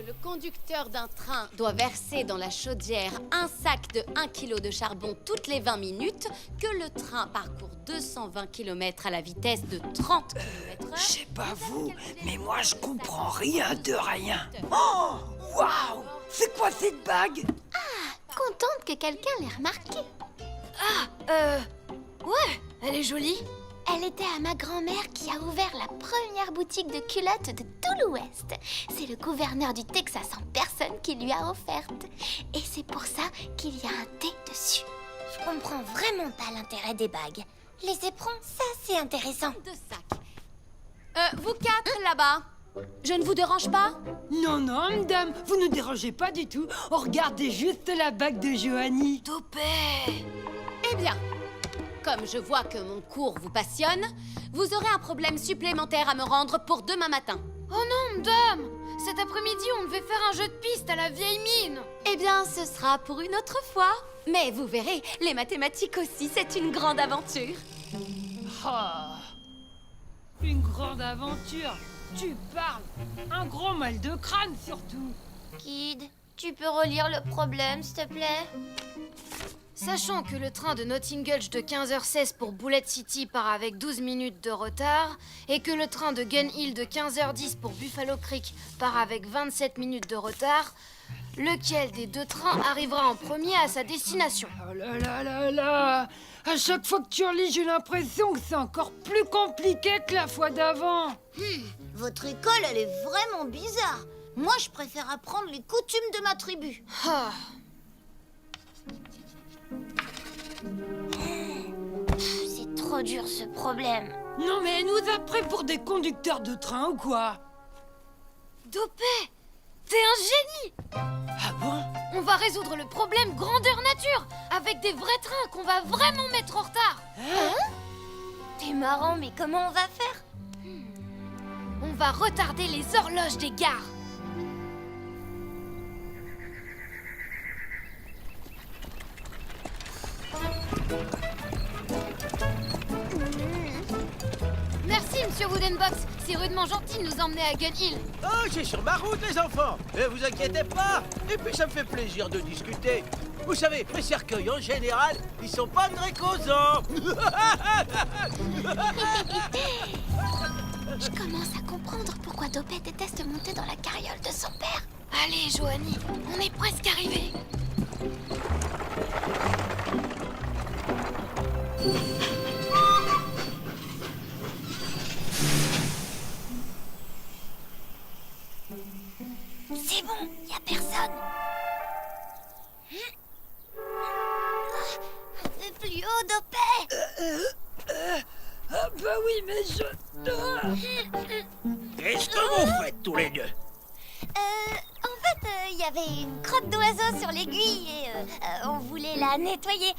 le conducteur d'un train doit verser dans la chaudière un sac de 1 kg de charbon toutes les 20 minutes, que le train parcourt 220 km à la vitesse de 30 km/h... Je sais pas vous, mais moi je comprends rien de rien. Oh, waouh! C'est quoi cette bague? Contente que quelqu'un l'ait remarqué. Ouais, elle est jolie. Elle était à ma grand-mère qui a ouvert la première boutique de culottes de tout l'Ouest. C'est le gouverneur du Texas en personne qui lui a offerte. Et c'est pour ça qu'il y a un T dessus. Je comprends vraiment pas l'intérêt des bagues. Les éperons, ça c'est intéressant. De sacs. Vous quatre là-bas, je ne vous dérange pas? Non, non, madame, vous ne dérangez pas du tout. Oh, regardez juste la bague de Johanny. Topé. Eh bien, comme je vois que mon cours vous passionne, vous aurez un problème supplémentaire à me rendre pour demain matin. Oh non, madame! Cet après-midi, on devait faire un jeu de piste à la vieille mine. Eh bien, ce sera pour une autre fois. Mais vous verrez, les mathématiques aussi, c'est une grande aventure. Oh, une grande aventure. Tu parles. Un gros mal de crâne surtout. Kid, tu peux relire le problème, s'il te plaît? Sachant que le train de Notting Gulch de 15h16 pour Bullet City part avec 12 minutes de retard et que le train de Gun Hill de 15h10 pour Buffalo Creek part avec 27 minutes de retard, lequel des deux trains arrivera en premier à sa destination? Oh là là là là. À chaque fois que tu relis, j'ai l'impression que c'est encore plus compliqué que la fois d'avant. Votre école, elle est vraiment bizarre. Moi, je préfère apprendre les coutumes de ma tribu. Ah. C'est trop dur, ce problème. Non mais elle nous a pris pour des conducteurs de train ou quoi? Dopé, t'es un génie! Ah bon? On va résoudre le problème grandeur nature avec des vrais trains qu'on va vraiment mettre en retard. T'es marrant, mais comment on va faire? On va retarder les horloges des gares. Merci, monsieur Woodenbox. C'est rudement gentil de nous emmener à Gun Hill. Oh, j'ai sur ma route, les enfants. Ne vous inquiétez pas. Et puis, ça me fait plaisir de discuter. Vous savez, mes cercueils, en général, ils sont pas très causants. Je commence à comprendre pourquoi Dopé déteste monter dans la carriole de son père. Allez, Johanny, on est presque arrivés. C'est bon, y a personne. Un peu plus haut, Dopé. Ah bah oui, mais je... Qu'est-ce que vous faites tous les deux? En fait, il y avait une crotte d'oiseau sur l'aiguille et on voulait la nettoyer.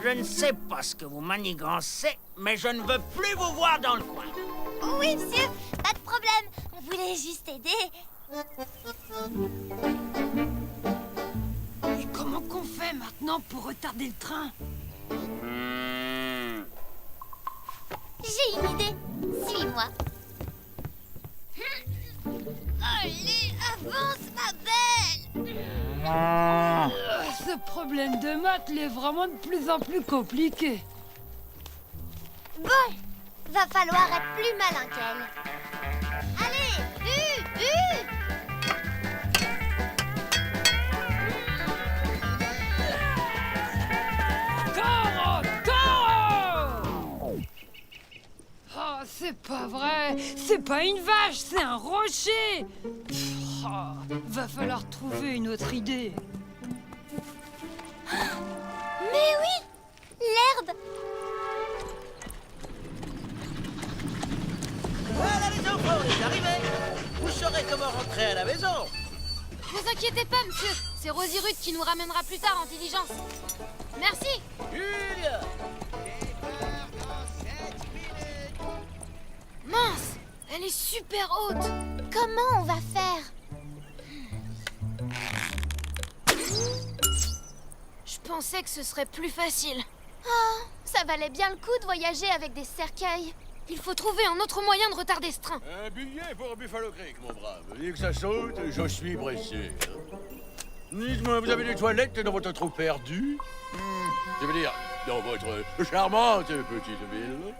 Je ne sais pas ce que vous manigancez, mais je ne veux plus vous voir dans le coin. Oui, monsieur, pas de problème. On voulait juste aider. Et comment qu'on fait maintenant pour retarder le train? J'ai une idée. Suis-moi. Allez, avance, ma belle. Ce problème de maths l'est vraiment de plus en plus compliqué. Bon, va falloir être plus malin qu'elle. Allez, Taureau! Taureau! Oh, c'est pas vrai! C'est pas une vache, c'est un rocher! Oh, va falloir trouver une autre idée. Mais oui, l'herbe. Voilà les enfants, on est arrivés. Vous saurez comment rentrer à la maison. Vous inquiétez pas, monsieur. C'est Rosie Ruth qui nous ramènera plus tard en diligence. Merci. Julia. Mince, elle est super haute. Comment on va faire? Je pensais que ce serait plus facile. Ça valait bien le coup de voyager avec des cercueils. Il faut trouver un autre moyen de retarder ce train. Un billet pour Buffalo Creek, mon brave. Dès que ça saute, je suis pressé. Dites-moi, vous avez des toilettes dans votre trou perdu? Je veux dire, dans votre charmante petite ville.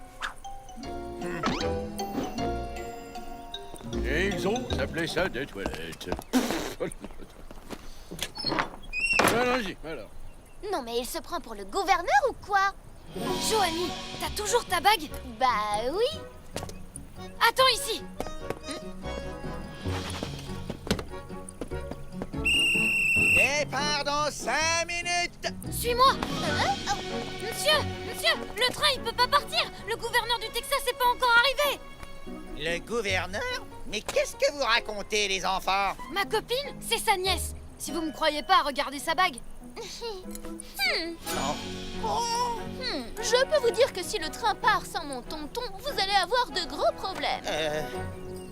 Et ils ont appelé ça des toilettes. Allons-y, alors. Non, mais il se prend pour le gouverneur ou quoi? Joanie, t'as toujours ta bague? Bah oui. Attends ici. Départ dans 5 minutes. Suis-moi. Monsieur, le train il peut pas partir. Le gouverneur du Texas n'est pas encore arrivé. Le gouverneur? Mais qu'est-ce que vous racontez, les enfants? Ma copine, c'est sa nièce. Si vous me croyez pas, regardez sa bague. Je peux vous dire que si le train part sans mon tonton, vous allez avoir de gros problèmes.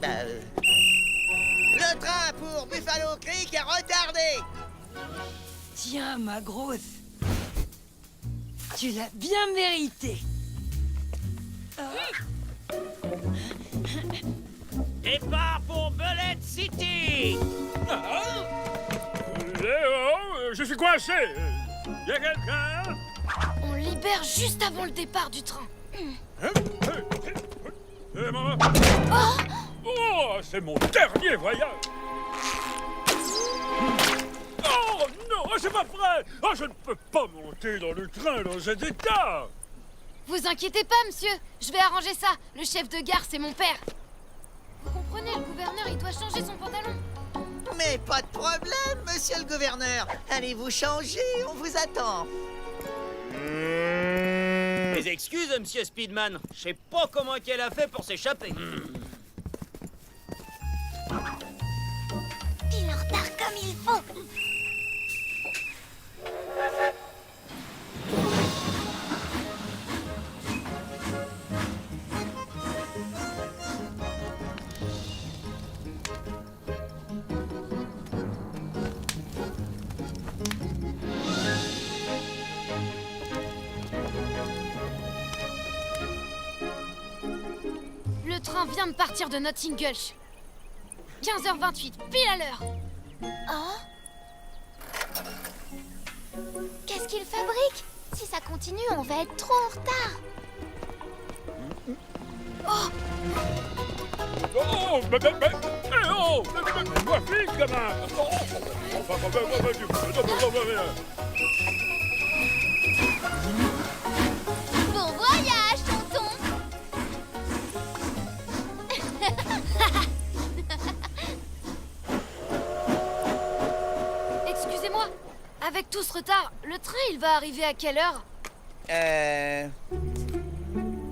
Le train pour Buffalo Creek est retardé. Tiens, ma grosse. Tu l'as bien mérité. Départ pour Bullet City. Je suis coincé. Y a quelqu'un? On libère juste avant le départ du train. Oh, c'est mon dernier voyage. Oh non, c'est pas vrai. Oh, je ne peux pas monter dans le train dans cet état. Vous inquiétez pas, monsieur. Je vais arranger ça. Le chef de gare, c'est mon père. Vous comprenez, le gouverneur, il doit changer son pantalon. Mais pas de problème, monsieur le gouverneur. Allez vous changer, on vous attend. Mes excuses, monsieur Speedman. Je sais pas comment qu'elle a fait pour s'échapper. Il en repart comme il faut. Le train vient de partir de Notting Gulch. 15h28, pile à l'heure. Qu'est-ce qu'il fabrique? Si ça continue, on va être trop en retard. Moi vite, gamin. Bon voyage, tonton. Excusez-moi, avec tout ce retard, le train il va arriver à quelle heure?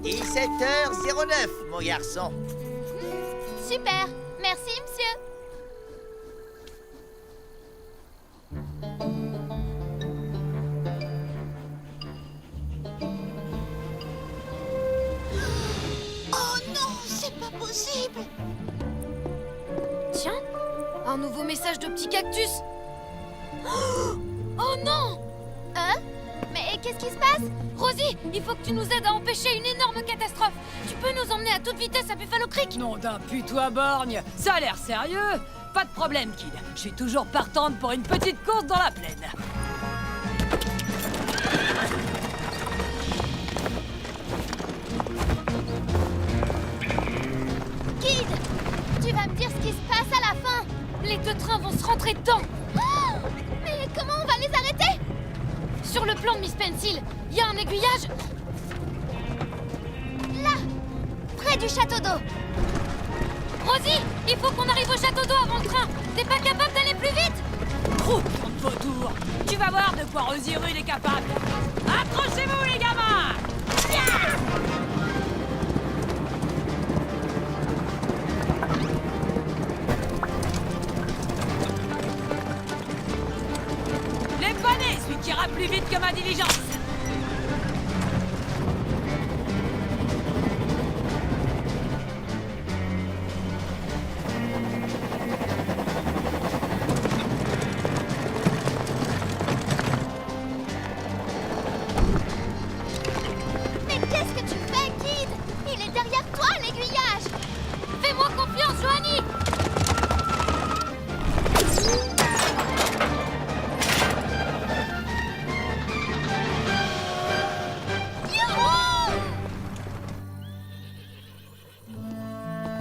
17h09, mon garçon. Super. Merci, monsieur. Oh non, c'est pas possible. Tiens, un nouveau message de petit cactus. Oh non! Hein? Mais qu'est-ce qui se passe? Rosie, il faut que tu nous aides à empêcher une énorme catastrophe. Tu peux nous emmener à toute vitesse à Buffalo Creek? Non d'un putois borgne. Ça a l'air sérieux. Pas de problème, kid. Je suis toujours partante pour une petite course dans la plaine. Kid, tu vas me dire ce qui se passe à la fin. Les deux trains vont se rentrer dedans. Oh, mais comment on va les arrêter? Sur le plan de Miss Pencil, il y a un aiguillage. Là, près du château d'eau. Rosie, il faut qu'on arrive au château d'eau avant le train. T'es pas capable d'aller plus vite? Trop de vautours. Tu vas voir de quoi Rosie Rude est capable. Accrochez-vous, les gamins. Les panais, celui qui ira plus vite que ma diligence. Mais qu'est-ce que tu fais, Kid? Il est derrière Confiance, Joanie!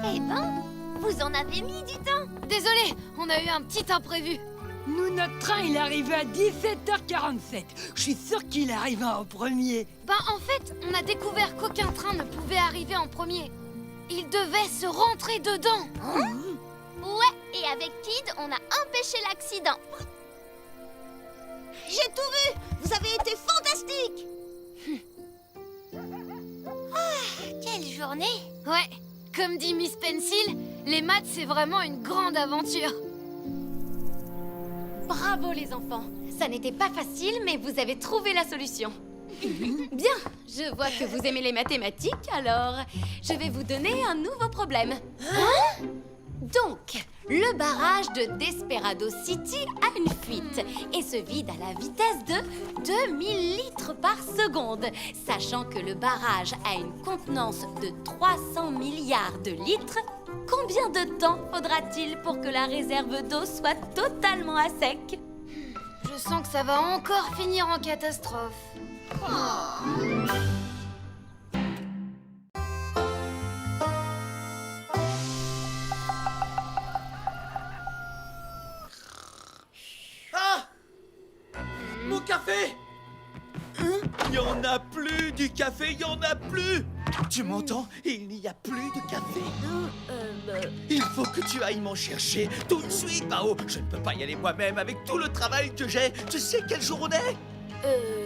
Eh ben, vous en avez mis du temps. Désolé, on a eu un petit imprévu. Nous, notre train, il est arrivé à 17h47. Je suis sûr qu'il arrivera en premier. Ben, en fait, on a découvert qu'aucun train ne pouvait arriver en premier. Il devait se rentrer dedans. Ouais, et avec Kid, on a empêché l'accident. J'ai tout vu. Vous avez été fantastique. Quelle journée. Ouais, comme dit Miss Pencil, les maths, c'est vraiment une grande aventure. Bravo les enfants. Ça n'était pas facile, mais vous avez trouvé la solution. Bien, je vois que vous aimez les mathématiques, alors je vais vous donner un nouveau problème. Donc, le barrage de Desperado City a une fuite et se vide à la vitesse de 2000 litres par seconde. Sachant que le barrage a une contenance de 300 milliards de litres, combien de temps faudra-t-il pour que la réserve d'eau soit totalement à sec? Je sens que ça va encore finir en catastrophe. Ah! Mon café! Il y en a plus du café, il y en a plus! Tu m'entends? Il n'y a plus de café. Il faut que tu ailles m'en chercher tout de suite, Bao. Je ne peux pas y aller moi-même avec tout le travail que j'ai. Tu sais quel jour on est?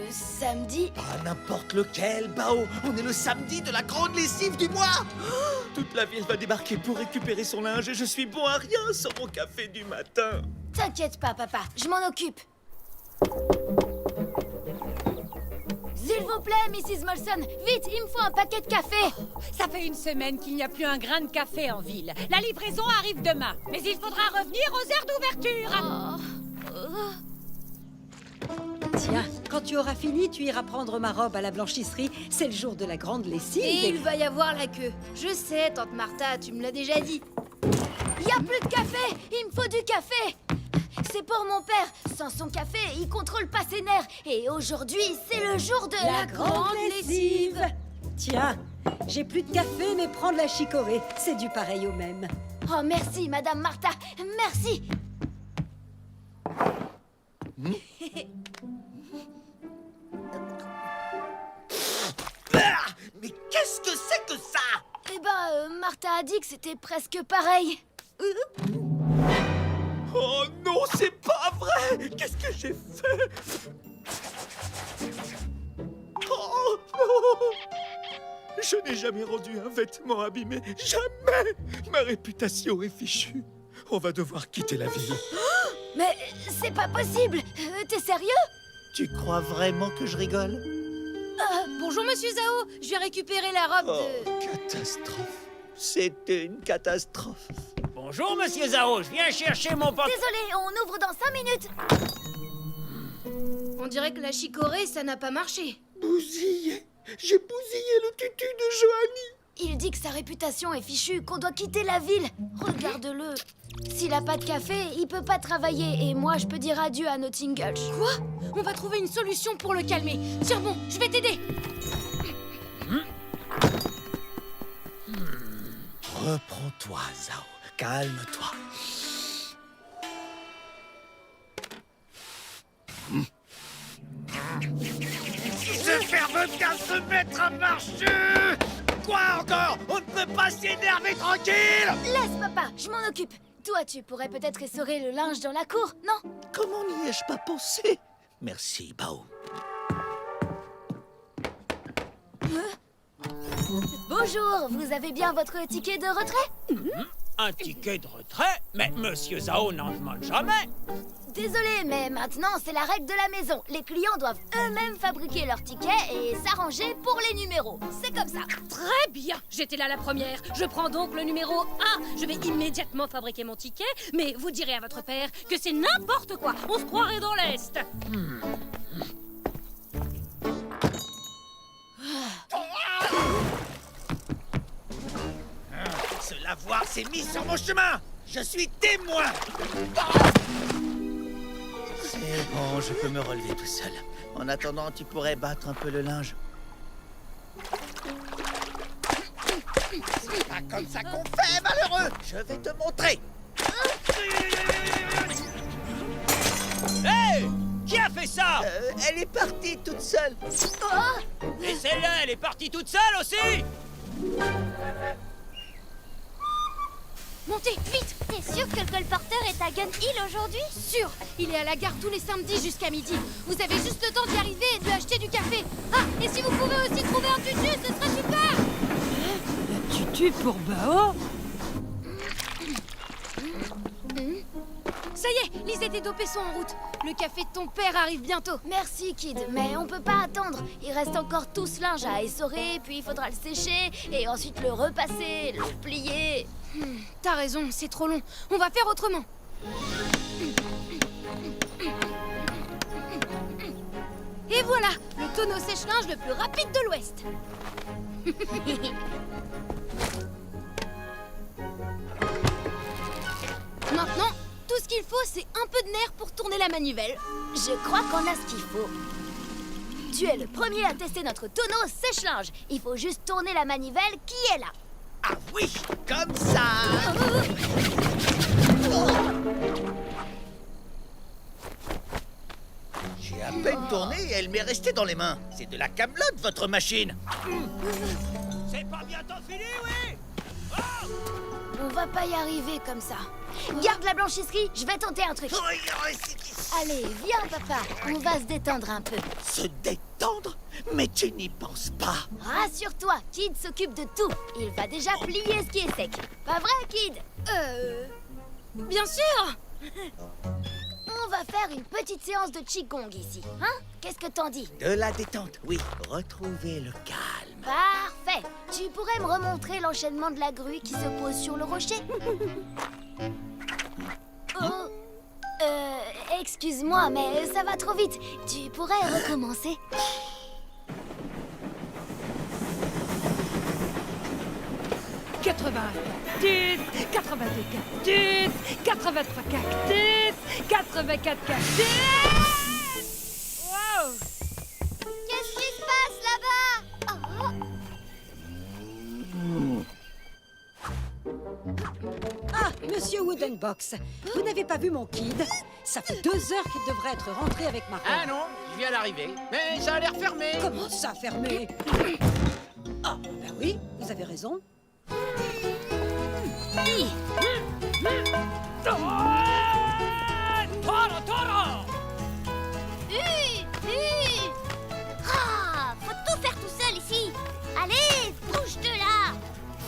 Samedi. Ah, n'importe lequel, Bao. On est le samedi de la grande lessive du mois. Toute la ville va débarquer pour récupérer son linge et je suis bon à rien sans mon café du matin. T'inquiète pas, papa, je m'en occupe. S'il vous plaît, Mrs. Molson, vite, il me faut un paquet de café. Ça fait une semaine qu'il n'y a plus un grain de café en ville. La livraison arrive demain, mais il faudra revenir aux heures d'ouverture. Tiens, quand tu auras fini, tu iras prendre ma robe à la blanchisserie. C'est le jour de la grande lessive. Et il va y avoir la queue. Je sais, tante Martha, tu me l'as déjà dit. Il y a plus de café. Il me faut du café. C'est pour mon père. Sans son café, il contrôle pas ses nerfs. Et aujourd'hui, c'est le jour de la grande lessive. Tiens, j'ai plus de café, mais prends de la chicorée. C'est du pareil au même. Oh, merci, Madame Martha. Merci. Ah, mais qu'est-ce que c'est que ça? Eh ben, Martha a dit que c'était presque pareil. Oh non, c'est pas vrai! Qu'est-ce que j'ai fait? Oh non! Je n'ai jamais rendu un vêtement abîmé. Jamais! Ma réputation est fichue. On va devoir quitter la ville. Mais c'est pas possible. T'es sérieux? Tu crois vraiment que je rigole? Bonjour, Monsieur Zhao. Je viens récupérer la robe de... Catastrophe. C'est une catastrophe. Bonjour, monsieur Zhao, je viens chercher mon porte... Désolé, on ouvre dans 5 minutes. On dirait que la chicorée, ça n'a pas marché. Bousillé. J'ai bousillé le tutu de Joanie. Il dit que sa réputation est fichue, qu'on doit quitter la ville. Regarde-le. S'il a pas de café, il peut pas travailler. Et moi, je peux dire adieu à Notting Gulch. Quoi? On va trouver une solution pour le calmer. Tiens bon, je vais t'aider. Reprends-toi, Zhao. Calme-toi. Ce fer veut bien se mettre à marcher. Quoi encore? On ne peut pas s'énerver tranquille! Laisse, papa, je m'en occupe. Toi, tu pourrais peut-être essorer le linge dans la cour, non? Comment n'y ai-je pas pensé? Merci, Bao. Bonjour, vous avez bien votre ticket de retrait? Un ticket de retrait? Mais monsieur Zhao n'en demande jamais. Désolé, mais maintenant, c'est la règle de la maison. Les clients doivent eux-mêmes fabriquer leurs tickets et s'arranger pour les numéros. C'est comme ça. Très bien, j'étais là la première. Je prends donc le numéro 1. Je vais immédiatement fabriquer mon ticket, mais vous direz à votre père que c'est n'importe quoi. On se croirait dans l'Est. Cela pouvoir s'est mis sur mon chemin. Je suis témoin. C'est bon, je peux me relever tout seul. En attendant, tu pourrais battre un peu le linge. C'est pas comme ça qu'on fait, malheureux. Je vais te montrer. Hé! Qui a fait ça? Elle est partie toute seule. Et celle-là, elle est partie toute seule aussi? Montez, vite! T'es sûr que le colporteur est à Gun Hill aujourd'hui? Sûr, il est à la gare tous les samedis jusqu'à midi. Vous avez juste le temps d'y arriver et de lui acheter du café. Ah, et si vous pouvez aussi trouver un tutu, ce serait super! Tutu pour Bao? Ça y est, Lise et tes dopés sont en route. Le café de ton père arrive bientôt. Merci, Kid, mais on peut pas attendre. Il reste encore tout ce linge à essorer, puis il faudra le sécher, et ensuite le repasser, le plier. T'as raison, c'est trop long. On va faire autrement. Et voilà, le tonneau sèche-linge le plus rapide de l'Ouest. Maintenant, tout ce qu'il faut, c'est un peu de nerf pour tourner la manivelle. Je crois qu'on a ce qu'il faut. Tu es le premier à tester notre tonneau sèche-linge. Il faut juste tourner la manivelle qui est là. Ah oui, comme ça. J'ai à peine tourné et elle m'est restée dans les mains. C'est de la camelote, votre machine. C'est pas bientôt fini, oui? On va pas y arriver comme ça. Garde la blanchisserie, je vais tenter un truc. Allez, viens, papa. On va se détendre un peu. Se détendre? Mais tu n'y penses pas. Rassure-toi, Kid s'occupe de tout. Il va déjà plier ce qui est sec. Pas vrai, Kid? Bien sûr. On va faire une petite séance de Qigong ici. Hein? Qu'est-ce que t'en dis? De la détente, oui. Retrouver le calme. Parfait. Tu pourrais me remontrer l'enchaînement de la grue qui se pose sur le rocher? Oh. Excuse-moi, mais ça va trop vite. Tu pourrais recommencer? « 81 cactus, 82 cactus, 83 cactus, 84 cactus. Wow! Qu'est-ce qui se passe là-bas? Ah, monsieur Woodenbox, vous n'avez pas vu mon Kid? Ça fait 2 heures qu'il devrait être rentré avec ma robe. Ah non, je viens d'arriver. Mais ça a l'air fermé. Comment ça, fermé? Ah, ben oui, vous avez raison. Ah, faut tout faire tout seul ici. Allez, bouge de là.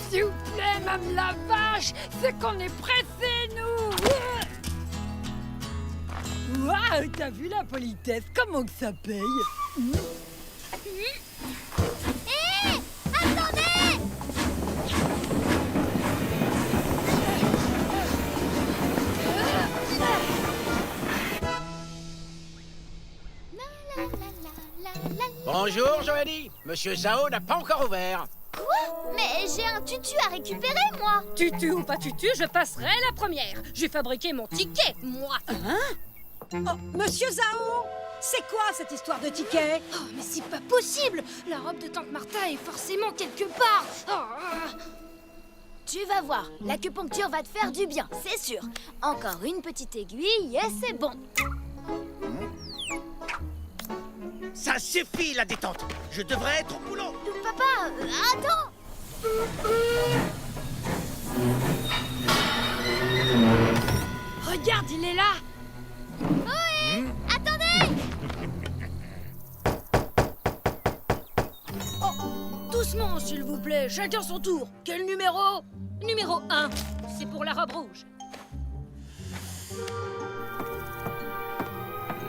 S'il vous plaît, même la vache, c'est qu'on est pressés, nous. Waouh, t'as vu la politesse? Comment que ça paye? Hé, attendez. Bonjour, Joanie. Monsieur Zhao n'a pas encore ouvert. Quoi? Mais j'ai un tutu à récupérer, moi. Tutu ou pas tutu, je passerai la première. J'ai fabriqué mon ticket, moi. Oh, monsieur Zhao, c'est quoi cette histoire de ticket? Oh, mais c'est pas possible. La robe de tante Martha est forcément quelque part. Oh. Tu vas voir, l'acupuncture va te faire du bien, c'est sûr. Encore une petite aiguille et c'est bon. Ça suffit, la détente. Je devrais être au boulot. Papa, attends. Regarde, il est là. Oui, attendez. Doucement, s'il vous plaît, chacun son tour. Quel numéro? Numéro 1, c'est pour la robe rouge.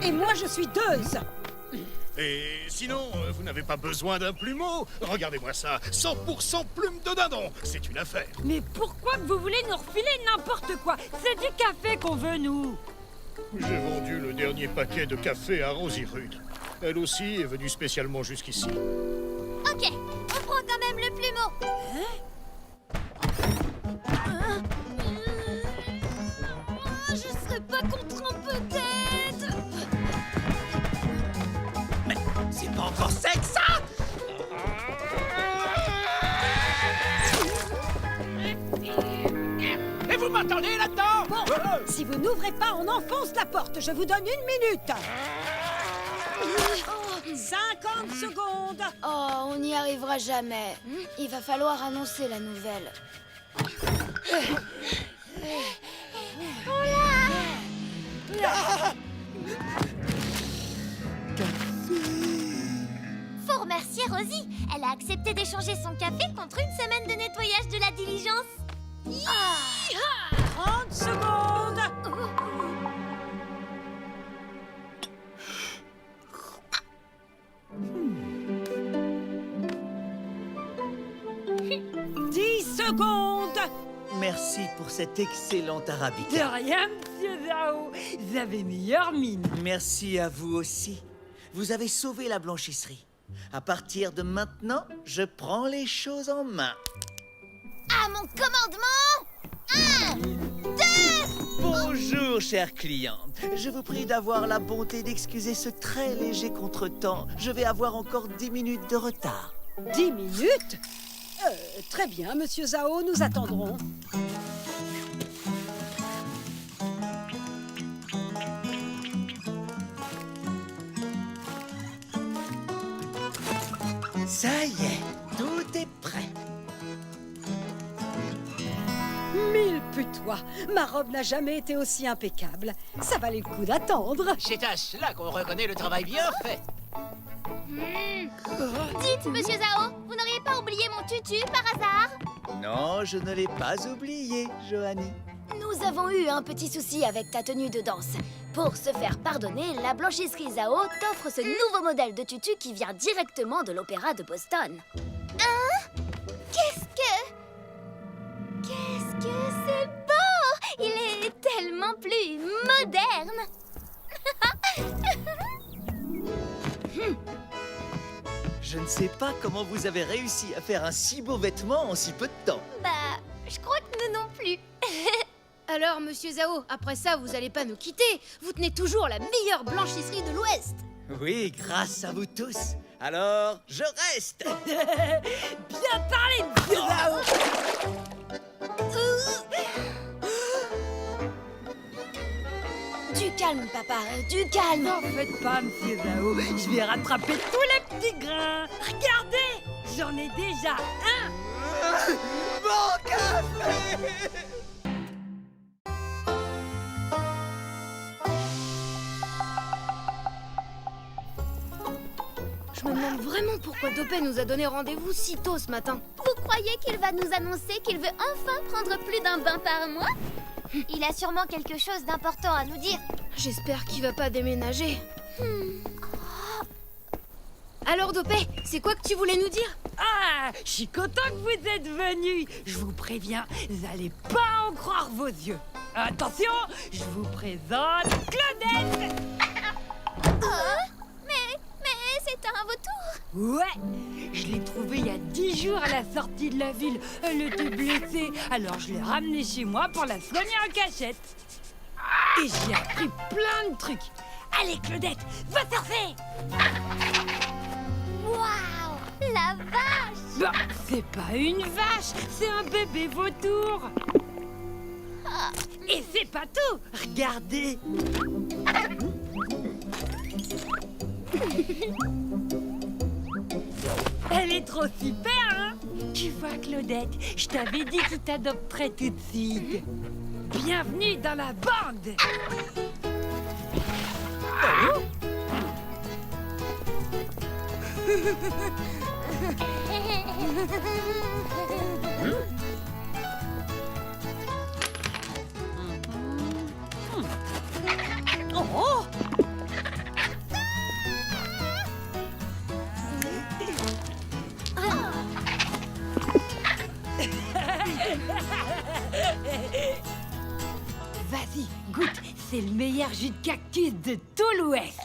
Et moi, je suis 2. Et sinon, vous n'avez pas besoin d'un plumeau. Regardez-moi ça, 100% plume de dindon. C'est une affaire. Mais pourquoi vous voulez nous refiler n'importe quoi? C'est du café qu'on veut, nous. J'ai vendu le dernier paquet de café à Rosie Rude. Elle aussi est venue spécialement jusqu'ici. Ok, on prend quand même le plumeau. m'entendez là-dedans? Bon, si vous n'ouvrez pas, on enfonce la porte. Je vous donne 1 minute. 50 secondes. Oh, on n'y arrivera jamais. Il va falloir annoncer la nouvelle. Faut remercier Rosie. Elle a accepté d'échanger son café contre 1 semaine de nettoyage de la diligence. 30 secondes. Secondes. Merci pour cette excellente arabica. De rien, monsieur Zhao. Vous avez meilleure mine. Merci à vous aussi. Vous avez sauvé la blanchisserie. À partir de maintenant, je prends les choses en main. À mon commandement! 1, 2... Bonjour, chers clients. Je vous prie d'avoir la bonté d'excuser ce très léger contretemps. Je vais avoir encore 10 minutes de retard. 10 minutes? Très bien, monsieur Zhao, nous attendrons. Ça y est, tout est prêt. Mille putois, ma robe n'a jamais été aussi impeccable. Ça valait le coup d'attendre. C'est à cela qu'on reconnaît le travail bien fait. Dites, monsieur Zhao, vous n'auriez pas oublié mon tutu par hasard? Non, je ne l'ai pas oublié, Johanny. Nous avons eu un petit souci avec ta tenue de danse. Pour se faire pardonner, la blanchisserie Zhao t'offre ce nouveau modèle de tutu qui vient directement de l'opéra de Boston. Hein? Qu'est-ce que c'est beau! Il est tellement plus moderne! Je ne sais pas comment vous avez réussi à faire un si beau vêtement en si peu de temps. Bah, je crois que nous non plus. Alors, monsieur Zhao, après ça, vous allez pas nous quitter. Vous tenez toujours la meilleure blanchisserie de l'Ouest. Oui, grâce à vous tous. Alors, je reste. Bien parlé, monsieur Zhao. Du calme, papa, du calme. N'en faites pas, monsieur Zhao. Je vais rattraper tous les petits grains. Regardez, j'en ai déjà un. Mon café! Je me demande vraiment pourquoi Dopey nous a donné rendez-vous si tôt ce matin. Vous croyez qu'il va nous annoncer qu'il veut enfin prendre plus d'un bain par mois? Il a sûrement quelque chose d'important à nous dire. J'espère qu'il va pas déménager. Alors Dopey, c'est quoi que tu voulais nous dire? Ah, je suis content que vous êtes venus. Je vous préviens, vous n'allez pas en croire vos yeux. Attention, je vous présente Claudette. Mais c'est un vautour. Ouais, je l'ai trouvée il y a 10 jours à la sortie de la ville. Elle était blessée, alors je l'ai ramenée chez moi pour la soigner en cachette. Et j'ai appris plein de trucs. Allez Claudette, va surfer. Waouh, la vache! Bah, c'est pas une vache, c'est un bébé vautour. Et c'est pas tout, regardez. Elle est trop super, hein? Tu vois, Claudette, je t'avais dit qu'il t'adopterait tout de suite. Bienvenue dans la bande. Oh! Vas-y, goûte, c'est le meilleur jus de cactus de tout l'Ouest.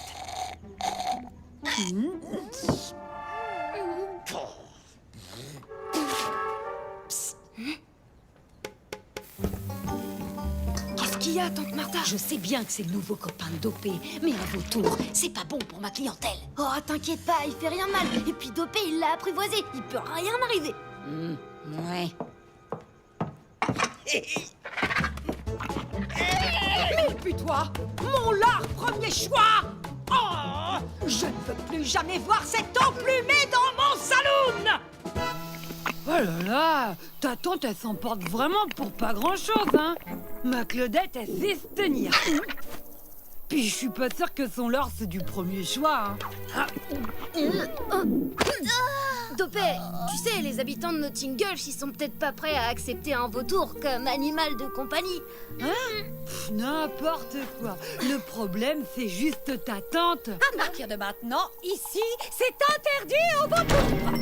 Qu'est-ce qu'il y a, tante Martha? Je sais bien que c'est le nouveau copain de Dopey, mais un vautour, c'est pas bon pour ma clientèle. Oh, t'inquiète pas, il fait rien de mal. Et puis Dopey, il l'a apprivoisé. Il peut rien arriver. Ouais. depuis toi. Mon lard premier choix. Oh, je ne veux plus jamais voir cet emplumé dans mon saloon. Oh là là, ta tante, elle s'en porte vraiment pour pas grand-chose, hein. Ma Claudette, elle sait se tenir. Puis je suis pas sûre que son leurre, c'est du premier choix, hein. Dopé, tu sais, les habitants de Notting Gulch, ils sont peut-être pas prêts à accepter un vautour comme animal de compagnie. N'importe quoi. Le problème, c'est juste ta tante. À partir de maintenant, ici, c'est interdit aux vautours.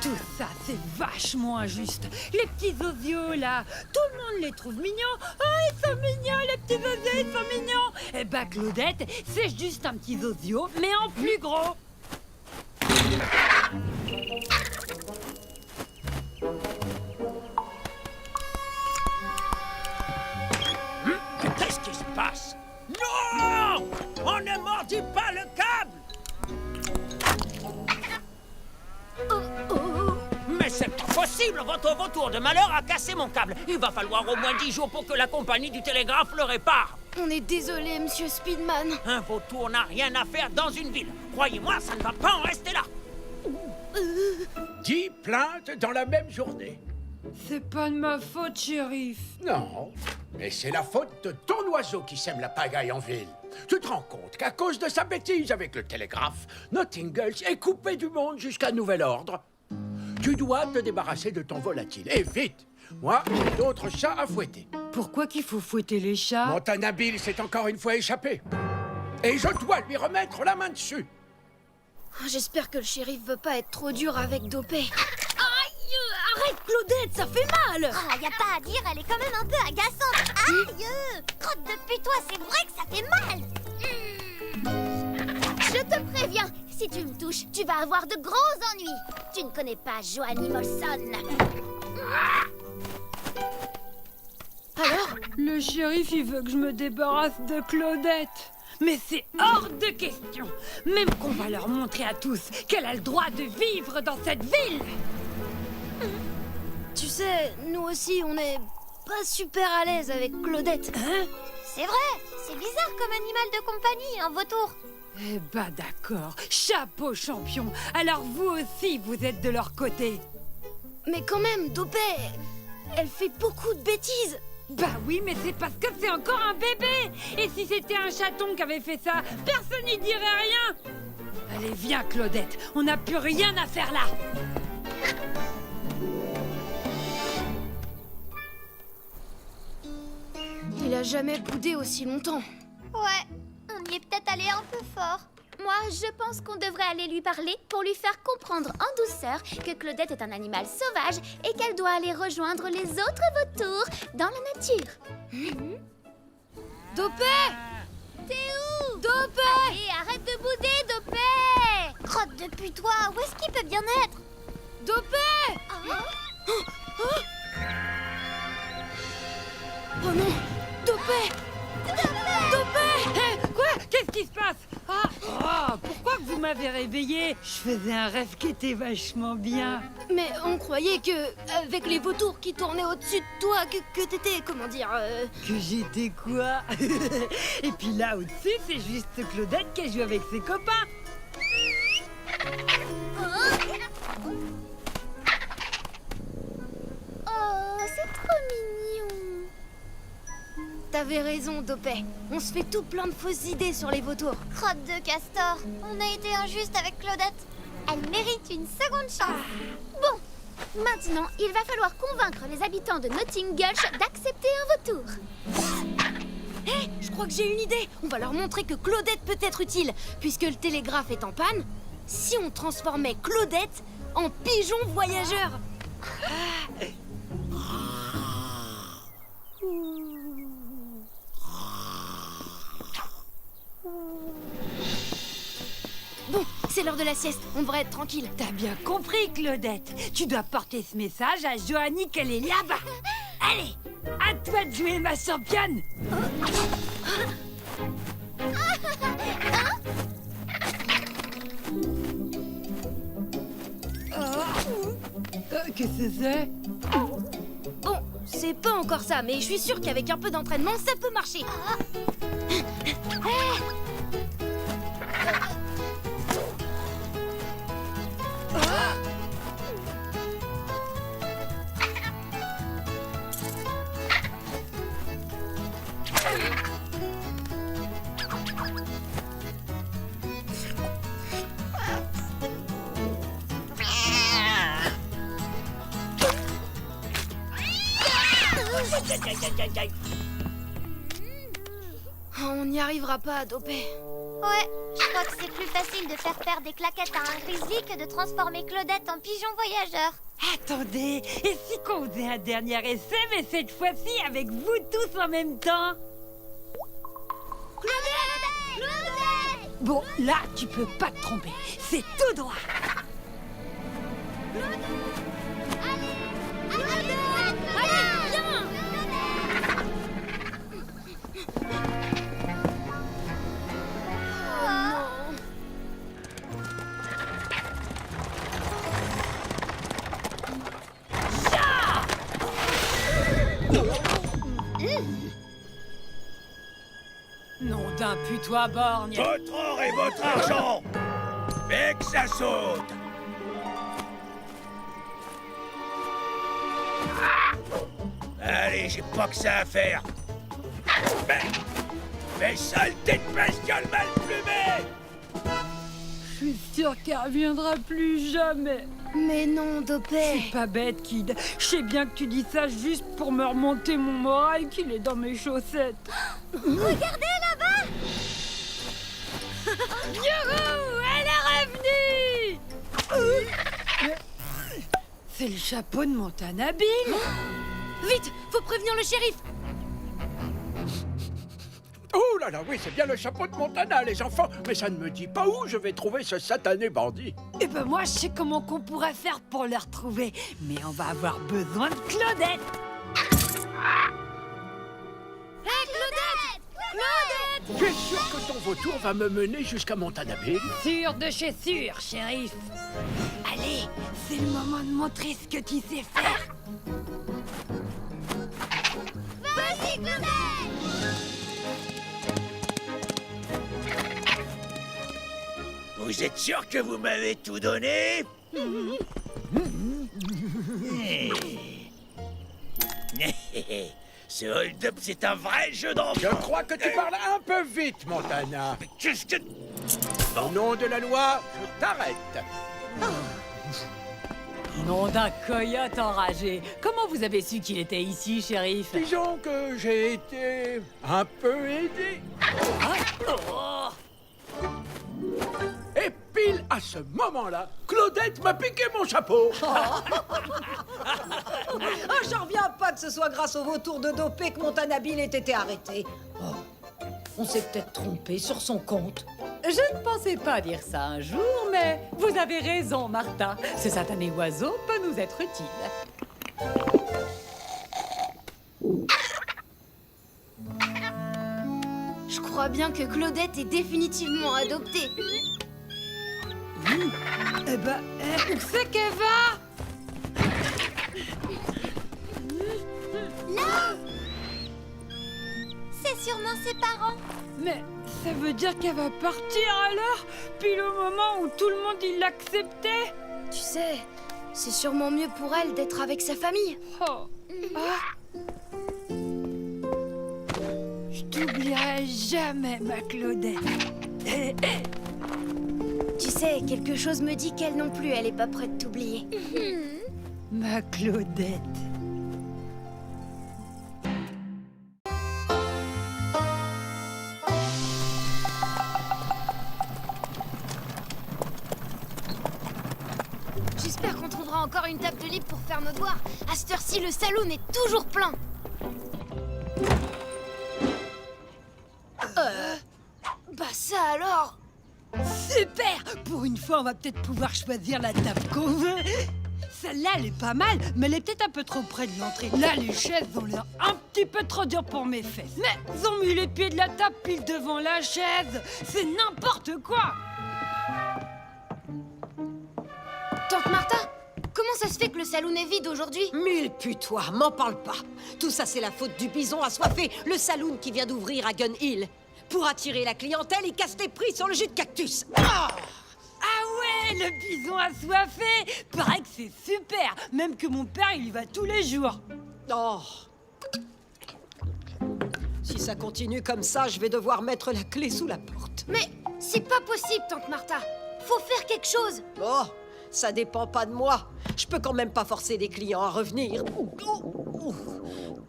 Tout ça, c'est vachement injuste. Les petits osios, là, tout le monde les trouve mignons. Oh, ils sont mignons, les petits osios, ils sont mignons. Eh ben, Claudette, c'est juste un petit osio, mais en plus gros. Qu'est-ce qui se passe? Non! On ne mordit pas le câble! Mais c'est pas possible! Votre vautour de malheur a cassé mon câble! Il va falloir au moins 10 jours pour que la compagnie du télégraphe le répare! On est désolé, monsieur Speedman. Un vautour n'a rien à faire dans une ville! Croyez-moi, ça ne va pas en rester là! 10 plaintes dans la même journée. C'est pas de ma faute, shérif. Non, mais c'est la faute de ton oiseau qui sème la pagaille en ville. Tu te rends compte qu'à cause de sa bêtise avec le télégraphe, Notting Gulch est coupé du monde jusqu'à nouvel ordre. Tu dois te débarrasser de ton volatile, et vite. Moi, j'ai d'autres chats à fouetter. Pourquoi qu'il faut fouetter les chats? Montanabil s'est encore une fois échappé. Et je dois lui remettre la main dessus. J'espère que le shérif veut pas être trop dur avec Dopé. Arrête, Claudette, ça fait mal. Ah, y a pas à dire, elle est quand même un peu agaçante. Aïe! Crotte de putois, c'est vrai que ça fait mal. Je te préviens, si tu me touches, tu vas avoir de gros ennuis. Tu ne connais pas Joanie Molson. Alors? Le shérif, il veut que je me débarrasse de Claudette. Mais c'est hors de question. Même qu'on va leur montrer à tous qu'elle a le droit de vivre dans cette ville. Tu sais, nous aussi, on est pas super à l'aise avec Claudette. Hein? C'est vrai, c'est bizarre comme animal de compagnie, un vautour. Eh ben d'accord, chapeau champion. Alors vous aussi, vous êtes de leur côté. Mais quand même, Dopé, elle fait beaucoup de bêtises. Bah oui, mais c'est parce que c'est encore un bébé. Et si c'était un chaton qui avait fait ça, personne n'y dirait rien. Allez, viens Claudette, on n'a plus rien à faire là. Il a jamais boudé aussi longtemps. Ouais, on y est peut-être allé un peu fort. Moi, je pense qu'on devrait aller lui parler pour lui faire comprendre en douceur que Claudette est un animal sauvage et qu'elle doit aller rejoindre les autres vautours dans la nature. Dopé! T'es où? Dopé! Allez, arrête de bouder, Dopé! Crotte de putois, où est-ce qu'il peut bien être? Dopé! Oh non! Dopé! Dopé! Quoi? Qu'est-ce qui se passe? Pourquoi que vous m'avez réveillé? Je faisais un rêve qui était vachement bien. Mais on croyait que, avec les vautours qui tournaient au-dessus de toi, que t'étais, comment dire... Que j'étais quoi? Et puis là au-dessus, c'est juste Claudette qui joue avec ses copains. Oh, c'est trop mignon. T'avais raison, Dopé. On se fait tout plein de fausses idées sur les vautours. Crotte de castor, on a été injuste avec Claudette. Elle mérite une seconde chance. Bon, maintenant, il va falloir convaincre les habitants de Notting Gulch d'accepter un vautour. Hé, je crois que j'ai une idée. On va leur montrer que Claudette peut être utile. Puisque le télégraphe est en panne, si on transformait Claudette en pigeon voyageur. Bon, c'est l'heure de la sieste, on devrait être tranquille. T'as bien compris, Claudette. Tu dois porter ce message à Joanie qu'elle est là-bas. Allez, à toi de jouer ma championne. Qu'est-ce que c'est? c'est pas encore ça, mais je suis sûre qu'avec un peu d'entraînement, ça peut marcher. On n'y arrivera pas, Dopé. Ouais, je crois que c'est plus facile de faire faire des claquettes à un grizzly que de transformer Claudette en pigeon voyageur. Attendez, et si qu'on faisait un dernier essai, mais cette fois-ci avec vous tous en même temps? Claudette! Bon, là, tu peux pas te tromper. C'est tout droit. Nom d'un putois borgne. Votre or et votre argent! Et que ça saute! Allez, j'ai pas que ça à faire. Mais saleté de bestiole mal plumée! Je suis sûre qu'elle reviendra plus jamais. Mais non, Dopé. C'est pas bête, Kid. Je sais bien que tu dis ça juste pour me remonter mon moral qu'il est dans mes chaussettes. Regardez là-bas! Youhou! Elle est revenue! C'est le chapeau de Montana Bill. Vite, faut prévenir le shérif. Oh là là, oui, c'est bien le chapeau de Montana, les enfants. Mais ça ne me dit pas où je vais trouver ce satané bandit. Eh ben moi, je sais comment qu'on pourrait faire pour le retrouver. Mais on va avoir besoin de Claudette. Hé, Claudette! Claudette! Tu es sûr que ton vautour va me mener jusqu'à Montana Bill? Sûr de chez sûr, shérif. Allez, c'est le moment de montrer ce que tu sais faire. Vas-y, Claudette! Vous êtes sûr que vous m'avez tout donné? Ce hold-up, c'est un vrai jeu d'enfant. Je crois que tu parles un peu vite, Montana. Mais qu'est-ce que... Au nom de la loi, je t'arrête. Nom d'un coyote enragé. Comment vous avez su qu'il était ici, shérif? Disons que j'ai été un peu aidé. Et pile à ce moment-là, Claudette m'a piqué mon chapeau. Ah, j'en reviens pas que ce soit grâce au vautour de Dopé que Montana Bill ait été arrêté. Oh, on s'est peut-être trompé sur son compte. Je ne pensais pas dire ça un jour, mais vous avez raison, Martha. Ce satané oiseau peut nous être utile. Je crois bien que Claudette est définitivement adoptée. Eh ben, où c'est qu'elle va? Là! C'est sûrement ses parents. Mais ça veut dire qu'elle va partir alors? Pile au moment où tout le monde il l'acceptait? Tu sais, c'est sûrement mieux pour elle d'être avec sa famille. Oh. Ah. Je t'oublierai jamais, ma Claudette. Tu sais, quelque chose me dit qu'elle non plus, elle est pas prête de t'oublier. Ma Claudette. J'espère qu'on trouvera encore une table de libre pour faire nos devoirs. À cette heure-ci, le saloon est toujours plein. Bah ça alors. Super! Pour une fois, on va peut-être pouvoir choisir la table qu'on veut. Celle-là, elle est pas mal, mais elle est peut-être un peu trop près de l'entrée. Là, les chaises ont l'air un petit peu trop dures pour mes fesses. Mais ils ont mis les pieds de la table pile devant la chaise. C'est n'importe quoi! Tante Martha, comment ça se fait que le saloon est vide aujourd'hui? Mille putois, m'en parle pas. Tout ça, c'est la faute du bison assoiffé, le saloon qui vient d'ouvrir à Gun Hill. Pour attirer la clientèle, il casse les prix sur le jus de cactus. Ah ouais, le bison assoiffé! Paraît que c'est super! Même que mon père, il y va tous les jours. Oh. Si ça continue comme ça, je vais devoir mettre la clé sous la porte. Mais c'est pas possible, tante Martha. Faut faire quelque chose. Oh, ça dépend pas de moi. Je peux quand même pas forcer les clients à revenir.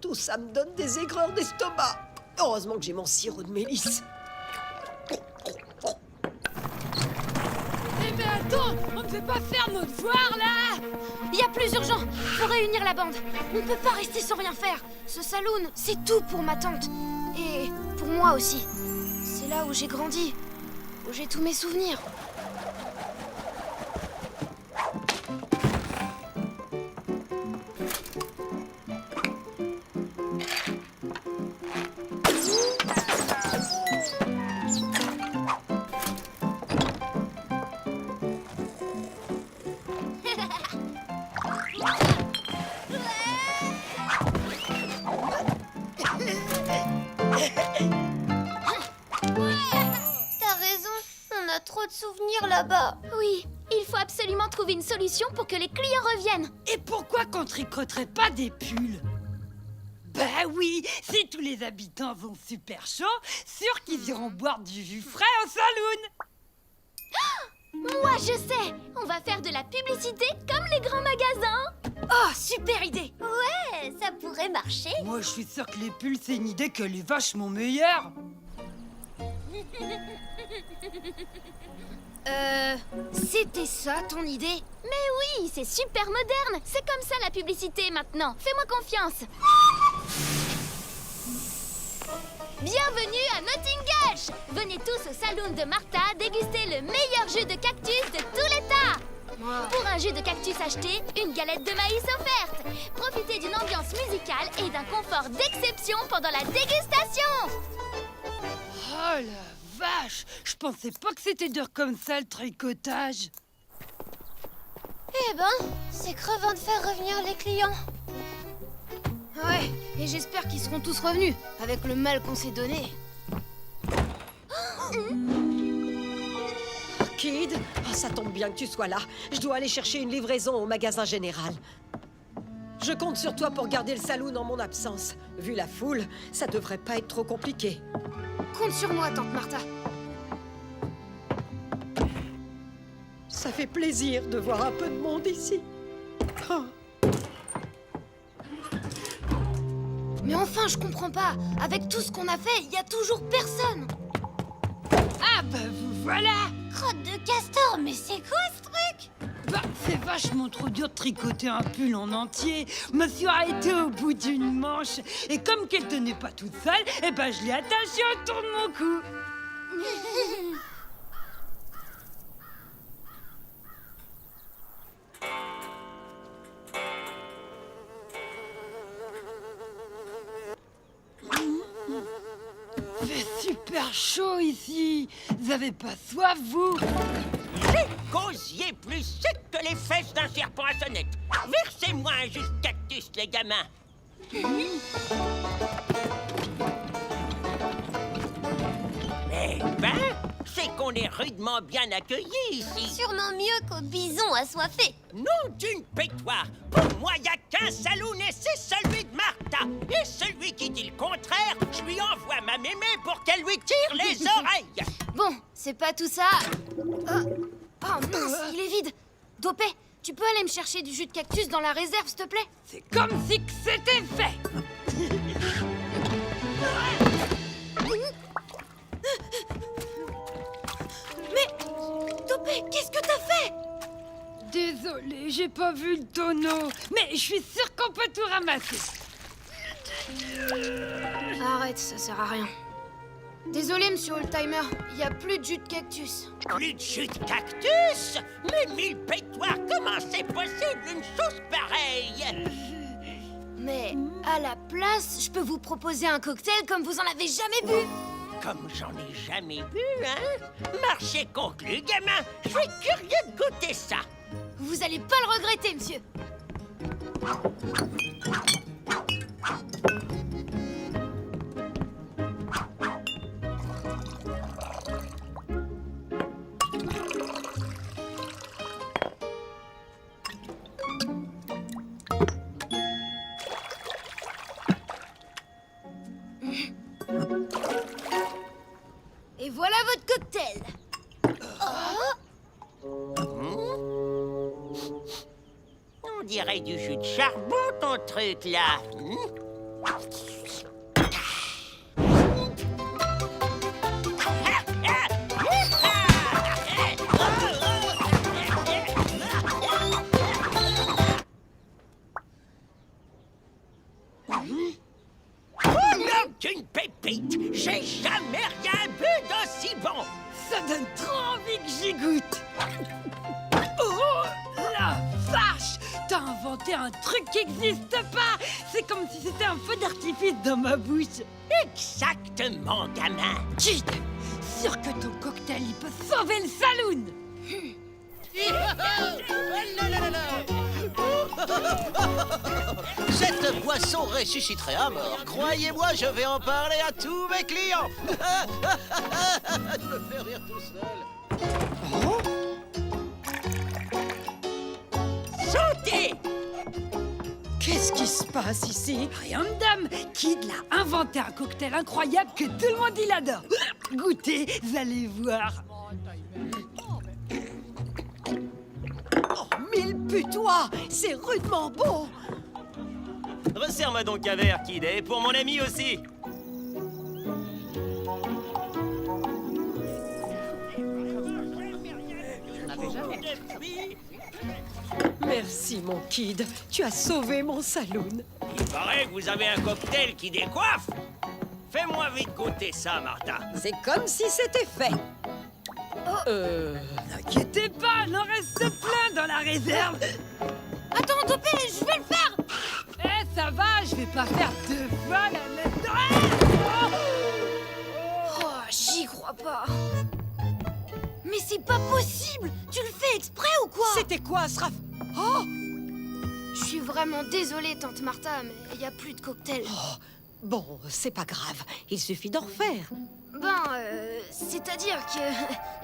Tout ça me donne des aigreurs d'estomac. Heureusement que j'ai mon sirop de mélisse. Mais attends, on ne peut pas faire nos devoirs, là! Il y a plus urgent. Faut réunir la bande. On peut pas rester sans rien faire. Ce saloon, c'est tout pour ma tante. Et pour moi aussi. C'est là où j'ai grandi. Où j'ai tous mes souvenirs. T'as raison, on a trop de souvenirs là-bas. Oui, il faut absolument trouver une solution pour que les clients reviennent. Et pourquoi qu'on tricoterait pas des pulls? Bah oui, si tous les habitants ont super chaud, sûr qu'ils iront boire du jus frais au saloon. Moi, je sais. On va faire de la publicité comme les grands magasins. Oh, super idée. Ouais, ça pourrait marcher. Moi, je suis sûr que les pulls, c'est une idée qu'elle est vachement meilleure. C'était ça ton idée? Mais oui, c'est super moderne. C'est comme ça la publicité maintenant. Fais-moi confiance. Bienvenue à Nottingham. Venez tous au saloon de Martha déguster le meilleur jus de cactus de tout l'État. Pour un jus de cactus acheté, une galette de maïs offerte. Profitez d'une ambiance musicale et d'un confort d'exception pendant la dégustation. Oh la vache, je pensais pas que c'était dur comme ça le tricotage. Eh ben, c'est crevant de faire revenir les clients. Ouais, et j'espère qu'ils seront tous revenus, avec le mal qu'on s'est donné. Kid, oh, ça tombe bien que tu sois là. Je dois aller chercher une livraison au magasin général. Je compte sur toi pour garder le saloon en mon absence. Vu la foule, ça devrait pas être trop compliqué. Compte sur moi, tante Martha. Ça fait plaisir de voir un peu de monde ici. Oh. Mais enfin, je comprends pas. Avec tout ce qu'on a fait, il y a toujours personne. Ah bah vous voilà. Crotte de castor, mais c'est quoi ce truc? Bah, c'est vachement trop dur de tricoter un pull en entier. Ma sœur a été au bout d'une manche. Et comme qu'elle tenait pas toute seule, eh ben je l'ai attachée autour de mon cou. Fait super chaud ici. Vous avez pas soif, vous? Les gosiers plus secs que les fesses d'un serpent à sonnette. Versez-moi un jus de cactus, les gamins. Eh ben, c'est qu'on est rudement bien accueillis ici. Sûrement mieux qu'au bison assoiffé. Non d'une pétoire. Pour moi, y a qu'un saloon et c'est celui de Martha. Et celui qui dit le contraire, je lui envoie ma mémé pour qu'elle lui tire les oreilles. Bon, c'est pas tout ça. Oh mince, il est vide. Dopé, tu peux aller me chercher du jus de cactus dans la réserve, s'il te plaît? C'est comme si que c'était fait. Mais, Dopé, qu'est-ce que t'as fait? Désolée, j'ai pas vu le tonneau. Mais je suis sûre qu'on peut tout ramasser. Arrête, ça sert à rien. Désolé, monsieur Oldtimer, il y a plus de jus de cactus. Plus de jus de cactus? Mais mille pétoires, comment c'est possible une chose pareille? Mais à la place, je peux vous proposer un cocktail comme vous en avez jamais bu. Comme j'en ai jamais bu, hein? Marché conclu, gamin. Je suis curieux de goûter ça. Vous allez pas le regretter, monsieur. Et voilà votre cocktail. On dirait du jus de charbon, ton truc, là. Une pépite. J'ai jamais rien bu d'aussi bon. Ça donne trop envie que j'y goûte. Oh, la vache! T'as inventé un truc qui n'existe pas. C'est comme si c'était un feu d'artifice dans ma bouche. Exactement, gamin. Kid, sûr que ton cocktail, il peut sauver le saloon. Cette boisson ressusciterait un mort. Croyez-moi, je vais en parler à tous mes clients. Je me fais rire tout seul. Sautez! Qu'est-ce qui se passe ici? Rien de dame. Kid l'a inventé un cocktail incroyable que tout le monde il adore. Goûtez, vous allez voir. Oh, mille putois! C'est rudement bon! Resserre-moi donc un verre, Kid, et pour mon ami aussi. Merci, mon Kid. Tu as sauvé mon saloon. Il paraît que vous avez un cocktail qui décoiffe. Fais-moi vite goûter ça, Martha. C'est comme si c'était fait. N'inquiétez pas, il en reste plein dans la réserve. Attends, Dopé, je vais le faire. Eh, ça va, je vais pas faire 2 fois la même... Oh, j'y crois pas. Mais c'est pas possible. Tu le fais exprès ou quoi? C'était quoi, Asraf? Oh! Je suis vraiment désolée, tante Martha, mais il y a plus de cocktail. Oh, bon, c'est pas grave. Il suffit d'en refaire. C'est-à-dire que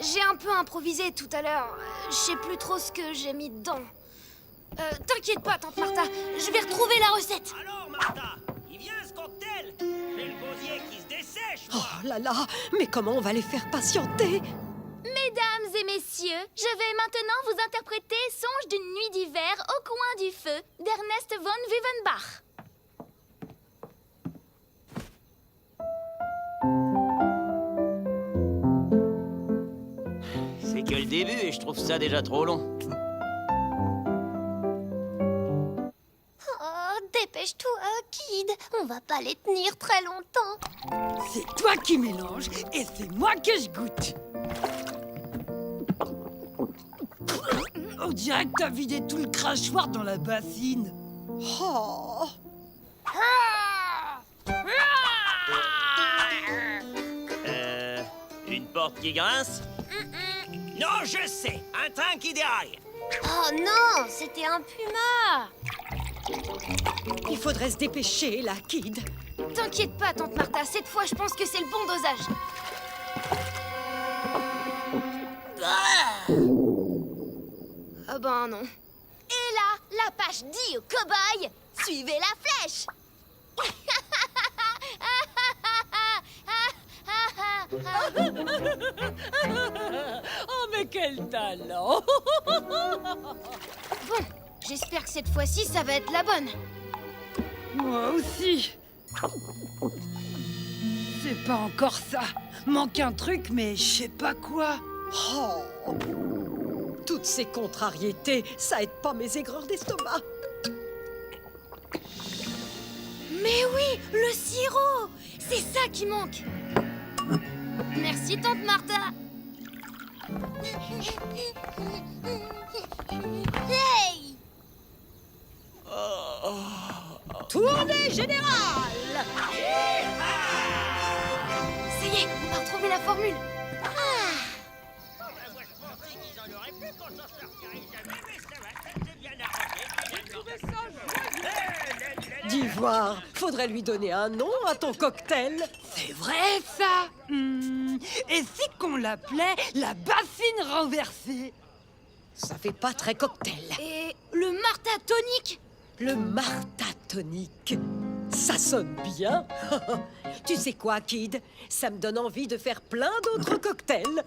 j'ai un peu improvisé tout à l'heure. Je sais plus trop ce que j'ai mis dedans. T'inquiète pas, tante Martha, je vais retrouver la recette. Alors, Martha, il vient ce cocktail. J'ai le gosier qui se dessèche, moi. Oh là là, mais comment on va les faire patienter? Mesdames et messieurs, je vais maintenant vous interpréter Songe d'une nuit d'hiver au coin du feu d'Ernest von Wivenbach. C'est que le début et je trouve ça déjà trop long. Oh, dépêche-toi, Kid. On va pas les tenir très longtemps. C'est toi qui mélanges et c'est moi que je goûte. On dirait que t'as vidé tout le crachoir dans la bassine. Oh! Une porte qui grince? Non, je sais, un train qui déraille. Oh non, c'était un puma. Il faudrait se dépêcher, là, Kid. T'inquiète pas, tante Martha, cette fois je pense que c'est le bon dosage. Ah ben non. Et là, la page dit au cow-boy, suivez la flèche. Oh, mais quel talent! Bon, j'espère que cette fois-ci ça va être la bonne. Moi aussi. C'est pas encore ça. Manque un truc, mais je sais pas quoi. Oh! Toutes ces contrariétés, ça aide pas mes aigreurs d'estomac. Mais oui, le sirop! C'est ça qui manque. Merci, tante Martha. Hey! Tournée générale! Ça y est, on a retrouvé la formule. Moi, je pensais qu'ils en auraient plus quand on se leur tirait jamais, mais ça va. D'Ivoire, faudrait lui donner un nom à ton cocktail. C'est vrai, ça. Et si qu'on l'appelait la bassine renversée? Ça fait pas très cocktail. Et le Martha tonique? Le Martha tonique. Ça sonne bien. Tu sais quoi, Kid? Ça me donne envie de faire plein d'autres cocktails.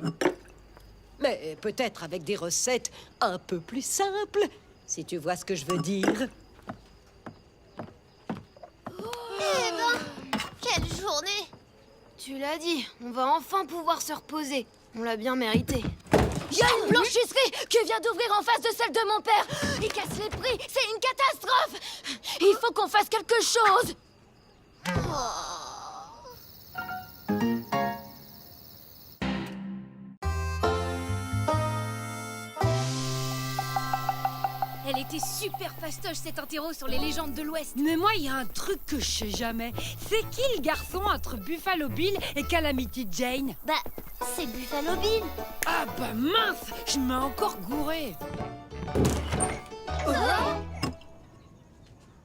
Mais peut-être avec des recettes un peu plus simples, si tu vois ce que je veux dire. Eh ben, quelle journée! Tu l'as dit, on va enfin pouvoir se reposer. On l'a bien mérité. Il y a une blanchisserie qui vient d'ouvrir en face de celle de mon père. Il casse les prix, c'est une catastrophe. Il faut qu'on fasse quelque chose. Elle était super fastoche cette interro sur les légendes de l'Ouest. Mais moi, il y a un truc que je sais jamais. C'est qui le garçon entre Buffalo Bill et Calamity Jane? Bah, c'est Buffalo Bill. Ah bah mince, je m'ai encore gouré.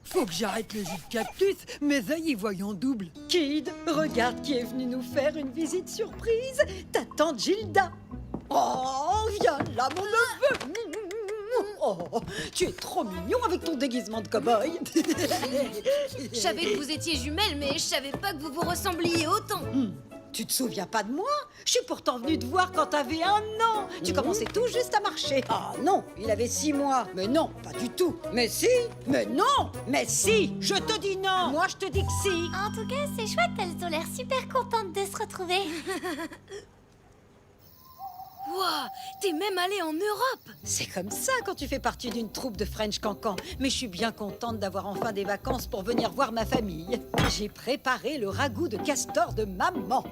Faut que j'arrête le jus de cactus, mes yeux y voient en double. Kid, regarde qui est venu nous faire une visite surprise. Ta tante Gilda. Oh, viens là, mon neveu. Oh, tu es trop mignon avec ton déguisement de cow-boy. Je savais que vous étiez jumelles, mais je savais pas que vous vous ressembliez autant. Tu te souviens pas de moi? Je suis pourtant venue te voir quand t'avais 1 an. Tu commençais tout juste à marcher. Ah non, il avait 6 mois. Mais non, pas du tout. Mais si, mais non, mais si. Je te dis non. Moi, je te dis que si. En tout cas, c'est chouette, elles ont l'air super contentes de se retrouver. Wouah, t'es même allée en Europe. C'est comme ça quand tu fais partie d'une troupe de French Cancan. Mais je suis bien contente d'avoir enfin des vacances pour venir voir ma famille. J'ai préparé le ragoût de castor de maman.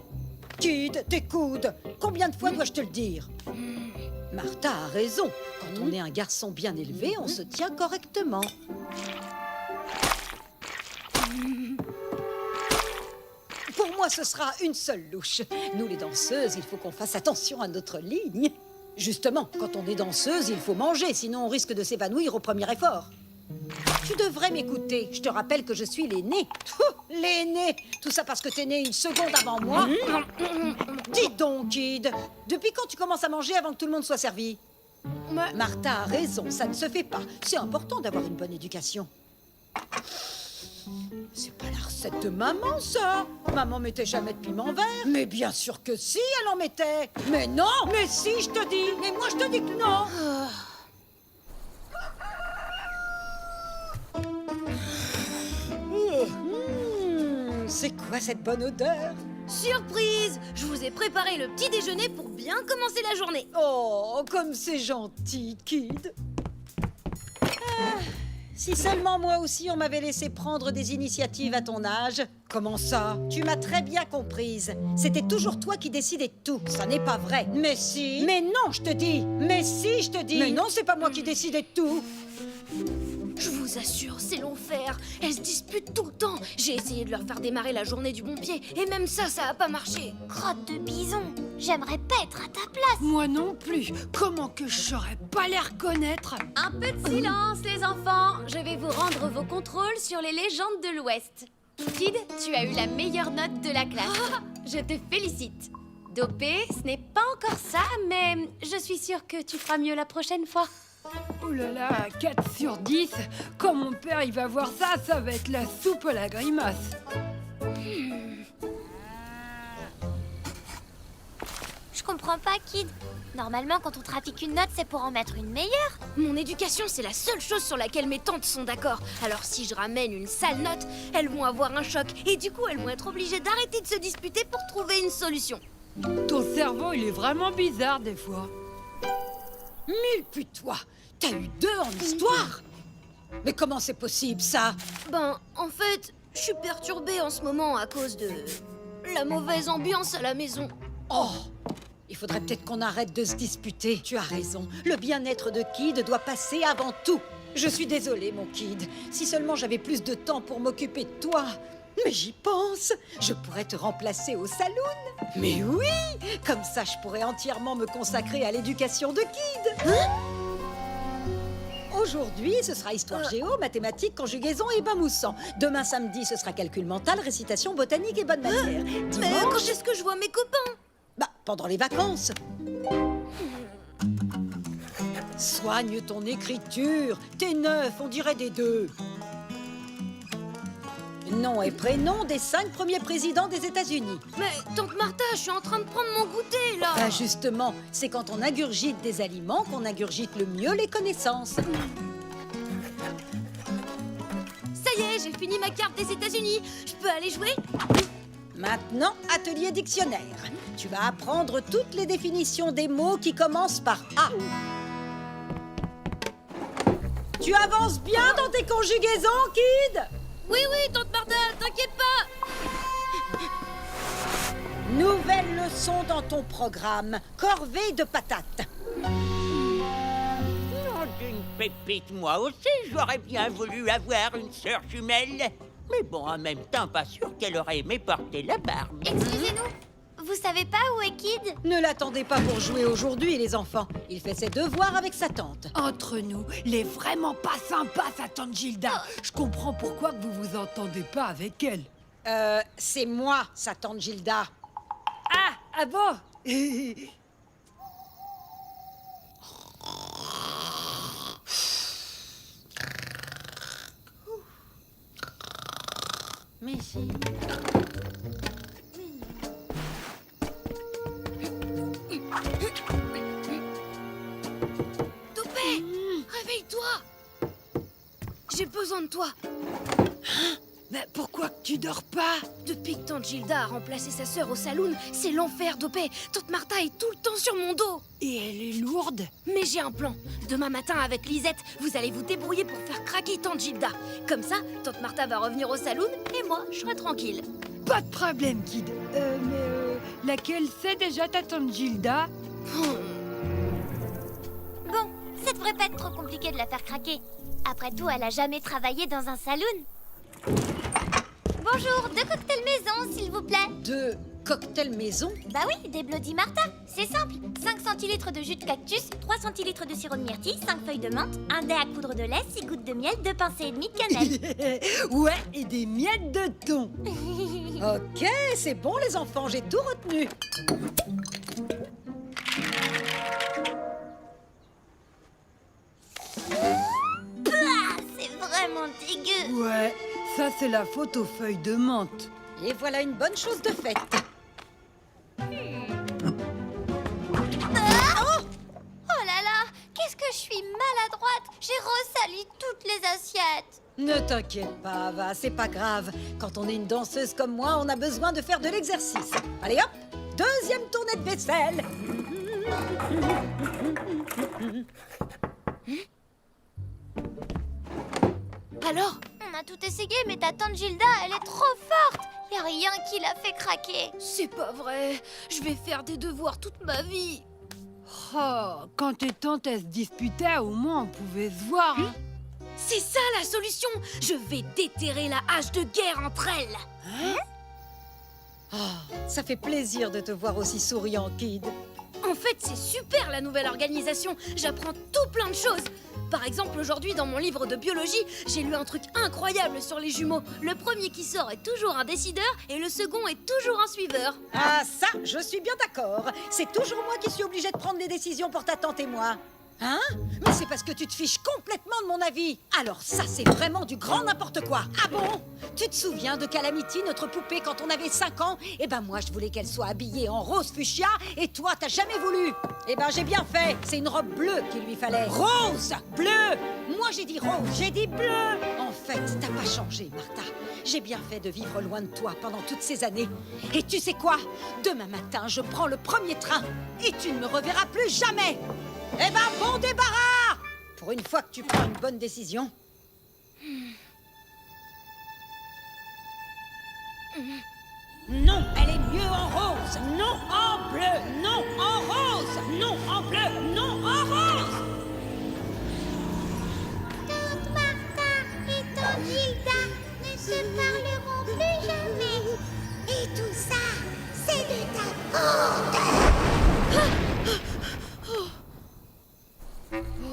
Kid, tes coudes. Combien de fois dois-je te le dire? Martha a raison. Quand on est un garçon bien élevé, on se tient correctement. Pour moi, ce sera une seule louche. Nous, les danseuses, il faut qu'on fasse attention à notre ligne. Justement, quand on est danseuse, il faut manger, sinon on risque de s'évanouir au premier effort. Tu devrais m'écouter. Je te rappelle que je suis l'aînée. L'aînée! Tout ça parce que t'es née une seconde avant moi. Dis donc, Kid, depuis quand tu commences à manger avant que tout le monde soit servi? Martha a raison, ça ne se fait pas. C'est important d'avoir une bonne éducation. C'est pas la recette de maman, ça. Maman mettait jamais de piment vert. Mais bien sûr que si, elle en mettait. Mais non, mais si, je te dis. Mais moi, je te dis que non. C'est quoi cette bonne odeur? Surprise! Je vous ai préparé le petit déjeuner pour bien commencer la journée. Oh, comme c'est gentil, Kid. Si seulement moi aussi on m'avait laissé prendre des initiatives à ton âge. Comment ça? Tu m'as très bien comprise. C'était toujours toi qui décidais de tout. Ça n'est pas vrai. Mais si. Mais non, je te dis. Mais si, je te dis. Mais non, c'est pas moi qui décidais de tout. Je vous assure, c'est l'enfer. Elles se disputent tout le temps. J'ai essayé de leur faire démarrer la journée du bon pied. Et même ça, ça a pas marché. Crotte de bison. J'aimerais pas être à ta place. Moi non plus. Comment que je saurais pas les reconnaître? Un peu de silence, les enfants. Je vais vous rendre vos contrôles sur les légendes de l'Ouest. Kid, tu as eu la meilleure note de la classe. Je te félicite. Dopé, ce n'est pas encore ça, mais je suis sûre que tu feras mieux la prochaine fois. Oh là là, 4 sur 10. Quand mon père il va voir ça, ça va être la soupe à la grimace. Je comprends pas, Kid. Normalement, quand on trafique une note, c'est pour en mettre une meilleure. Mon éducation, c'est la seule chose sur laquelle mes tantes sont d'accord. Alors si je ramène une sale note, elles vont avoir un choc. Et du coup, elles vont être obligées d'arrêter de se disputer pour trouver une solution. Ton cerveau, il est vraiment bizarre des fois. Mille-puis-toi, t'as eu 2 en histoire? Mais comment c'est possible, ça? Ben, en fait, je suis perturbée en ce moment à cause de la mauvaise ambiance à la maison. Oh! Il faudrait peut-être qu'on arrête de se disputer. Tu as raison. Le bien-être de Kid doit passer avant tout. Je suis désolée, mon Kid. Si seulement j'avais plus de temps pour m'occuper de toi. Mais j'y pense. Je pourrais te remplacer au saloon. Mais oui! Comme ça, je pourrais entièrement me consacrer à l'éducation de Kid. Hein? Aujourd'hui, ce sera histoire géo, mathématiques, conjugaison et bain moussant. Demain samedi, ce sera calcul mental, récitation, botanique et bonne manière. Mais quand est-ce que je vois mes copains? Bah, pendant les vacances. Soigne ton écriture. T'es neuf, on dirait des deux. Nom et prénom des 5 premiers présidents des États-Unis. Mais tante Martha, je suis en train de prendre mon goûter là. Bah justement, c'est quand on ingurgite des aliments qu'on ingurgite le mieux les connaissances. Ça y est, j'ai fini ma carte des États-Unis. Je peux aller jouer? Maintenant, atelier dictionnaire. Tu vas apprendre toutes les définitions des mots qui commencent par A. Tu avances bien dans tes conjugaisons, Kid? Oui, tante Martha, t'inquiète pas. Nouvelle leçon dans ton programme. Corvée de patates. Non, d'une pépite, moi aussi, j'aurais bien voulu avoir une sœur jumelle. Mais bon, en même temps, pas sûr qu'elle aurait aimé porter la barbe. Excusez-nous, vous savez pas où est Kid? Ne l'attendez pas pour jouer aujourd'hui, les enfants. Il fait ses devoirs avec sa tante. Entre nous, il est vraiment pas sympa, sa tante Gilda. Je comprends pourquoi que vous vous entendez pas avec elle. C'est moi, sa tante Gilda. Ah bon? Mais si. Toupet, réveille-toi. J'ai besoin de toi. Mais pourquoi que tu dors pas? Depuis que tante Gilda a remplacé sa sœur au saloon, c'est l'enfer, Dopé. Tante Martha est tout le temps sur mon dos. Et elle est lourde. Mais j'ai un plan. Demain matin, avec Lisette, vous allez vous débrouiller pour faire craquer tante Gilda. Comme ça, tante Martha va revenir au saloon et moi, je serai tranquille. Pas de problème, Kid. Laquelle c'est déjà ta tante Gilda? Bon, ça devrait pas être trop compliqué de la faire craquer. Après tout, elle a jamais travaillé dans un saloon. Bonjour, 2 cocktails maison, s'il vous plaît. 2 cocktails maison? Bah oui, des Bloody Martha. C'est simple. 5 centilitres de jus de cactus, 3 centilitres de sirop de myrtille, 5 feuilles de menthe, un dé à coudre de lait, 6 gouttes de miel, 2 pincées et demie de cannelle. Ouais, et des miettes de thon. Ok, c'est bon les enfants, j'ai tout retenu. C'est vraiment dégueu. Ouais, ça c'est la faute aux feuilles de menthe. Et voilà une bonne chose de faite. Oh là là, qu'est-ce que je suis maladroite. J'ai ressali toutes les assiettes. Ne t'inquiète pas, Ava, c'est pas grave. Quand on est une danseuse comme moi, on a besoin de faire de l'exercice. Allez hop, 2e tournée de vaisselle. Alors? On a tout essayé, mais ta tante Gilda, elle est trop forte. Y a rien qui l'a fait craquer. C'est pas vrai. Je vais faire des devoirs toute ma vie. Oh, quand tes tantes elles se disputaient, au moins on pouvait se voir. Hein. C'est ça la solution. Je vais déterrer la hache de guerre entre elles. Ça fait plaisir de te voir aussi souriant, Kid. En fait, c'est super la nouvelle organisation. J'apprends tout plein de choses. Par exemple, aujourd'hui, dans mon livre de biologie, j'ai lu un truc incroyable sur les jumeaux. Le premier qui sort est toujours un décideur et le second est toujours un suiveur. Ah ça, je suis bien d'accord. C'est toujours moi qui suis obligée de prendre les décisions pour ta tante et moi. Hein? Mais c'est parce que tu te fiches complètement de mon avis. Alors ça, c'est vraiment du grand n'importe quoi. Ah bon? Tu te souviens de Calamity, notre poupée, quand on avait 5 ans? Eh ben moi, je voulais qu'elle soit habillée en rose fuchsia et toi, t'as jamais voulu. Eh ben j'ai bien fait. C'est une robe bleue qu'il lui fallait. Rose! Bleu! Moi, j'ai dit rose, j'ai dit bleu. En fait, t'as pas changé, Martha. J'ai bien fait de vivre loin de toi pendant toutes ces années. Et tu sais quoi? Demain matin, je prends le premier train et tu ne me reverras plus jamais. Eh ben, bon débarras! Pour une fois que tu prends une bonne décision. Non, elle est mieux en rose. Non en bleu. Non en rose. Non en bleu. Non en rose. Tante Martha et tante Gilda ne se parleront plus jamais. Et tout ça, c'est de ta faute.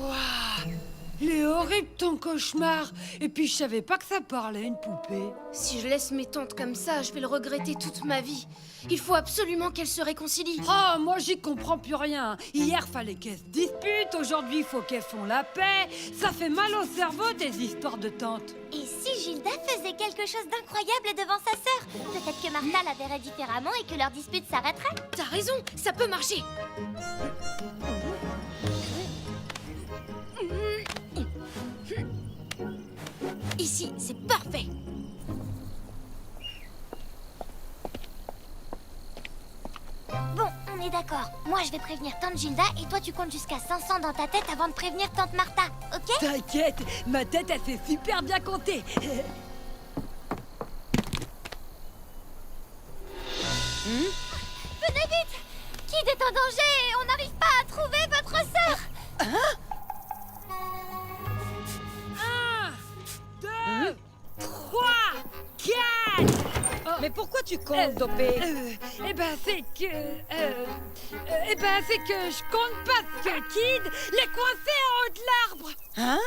Waouh, il est horrible. ton cauchemar. Et puis je savais pas que ça parlait, une poupée. Si je laisse mes tantes comme ça, je vais le regretter toute ma vie. Il faut absolument qu'elles se réconcilient. Oh, moi j'y comprends plus rien. Hier fallait qu'elles se disputent, aujourd'hui faut qu'elles font la paix. Ça fait mal au cerveau tes histoires de tantes. Et si Gilda faisait quelque chose d'incroyable devant sa sœur? Peut-être que Martha la verrait différemment et que leur dispute s'arrêterait. T'as raison, ça peut marcher. Ici, c'est parfait. Bon, on est d'accord. Moi, je vais prévenir Tante Gilda et toi, tu comptes jusqu'à 500 dans ta tête avant de prévenir Tante Martha, ok? T'inquiète, ma tête elle fait super bien compter. Venez vite! Kid est en danger et on n'arrive pas à trouver votre sœur! 1, 2, 3, 4. Mais pourquoi tu comptes, Dopé? Eh ben c'est que je compte parce que Kid l'est coincé en haut de l'arbre. Hein?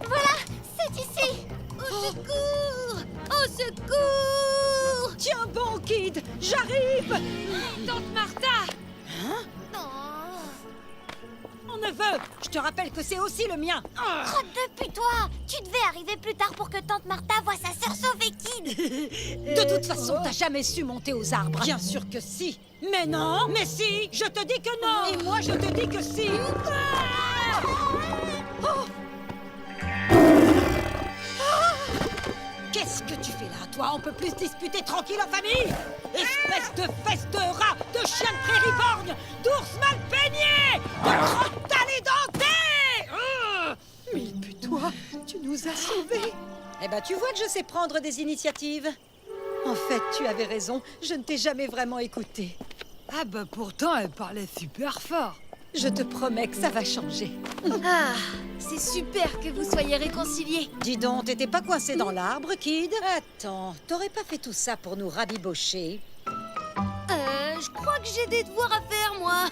Voilà, c'est ici! Au secours! Au secours! Tiens bon, Kid, j'arrive! Tante Martha. Mon neveu, je te rappelle que c'est aussi le mien. Crotte depuis toi! Tu devais arriver plus tard pour que Tante Martha voie sa sœur sauver Kid! De toute façon, t'as jamais su monter aux arbres. Bien sûr que si. Mais non, mais si, je te dis que non. Et moi, je te dis que si. Oh. Qu'est-ce que tu fais là, toi? On peut plus se disputer tranquille en famille? Espèce de fesse de rat, de chien de prairie borgne, d'ours mal peigné, de crotte édentée. Mais toi, tu nous as sauvés. Eh ben, tu vois que je sais prendre des initiatives. En fait, tu avais raison, je ne t'ai jamais vraiment écouté. Ah bah pourtant elle parlait super fort. Je te promets que ça va changer. Ah, c'est super que vous soyez réconciliés. Dis donc, t'étais pas coincé dans l'arbre, Kid? Attends, t'aurais pas fait tout ça pour nous rabibocher? Je crois que j'ai des devoirs à faire, moi.